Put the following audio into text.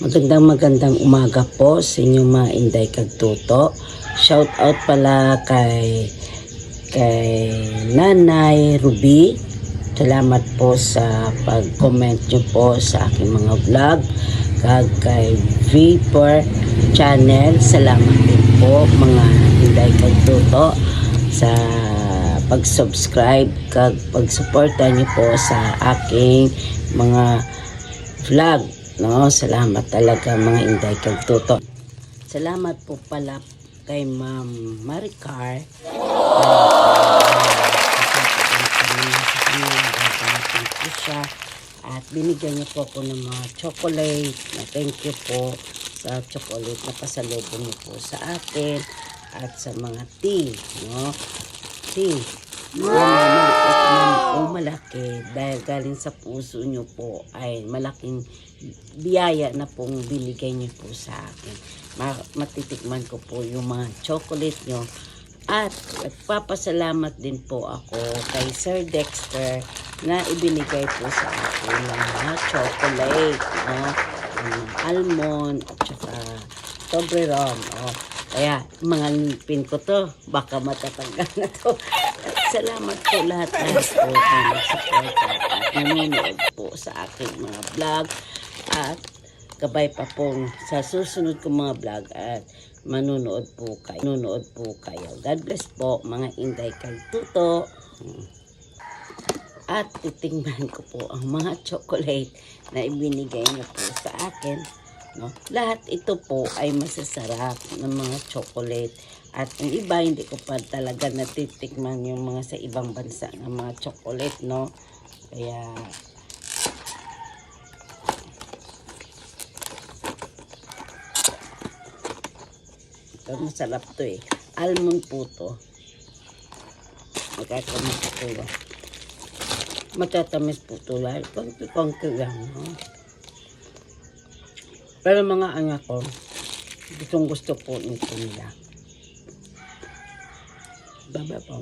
Magandang umaga po sa inyong mga Inday Kagtuto. Shout out pala kay Nanay Ruby. Salamat po sa pag-comment nyo po sa aking mga vlog. Kay Vapor Channel. Salamat din po mga Inday Kagtuto sa pag-subscribe kag pag-suporta nyo po sa aking mga vlog. No, salamat talaga mga Inday Kagtuto. Salamat po pala kay Ma'am Maricar. At binigyan niyo po ako ng mga chocolate. Na thank you po sa chocolate na pasalubong niyo po sa akin at sa mga tea, no? Tea. Malaki dahil galing sa puso nyo po ay malaking biyaya na pong binigay nyo po sa akin. Matitikman ko po yung mga chocolate nyo at nagpapasalamat din po ako kay Sir Dexter na ibinigay po sa akin ng mga chocolate, no? Almond at saka Toblerone, kaya mga ngipin ko to baka matatanggal na to. Salamat po lahat po na nag-support at nanonood po sa aking mga vlog at gabay pa pong sa susunod kong mga vlog at manonood po kayo. God bless po mga Inday Kagtuto. At titingnan ko po ang mga chocolate na ibinigay niyo po sa akin, no? Lahat ito po ay masasarap ng mga chocolate. At yung iba, hindi ko pa talaga natitikman yung mga sa ibang bansa ng mga chocolate, no? Kaya, ito, masarap to eh. Almond po to. Magkakamas po ba? Matatamis po to lang. Konti-konti lang, no? Pero mga anak ko, gustong gusto po nito nila. Baba po.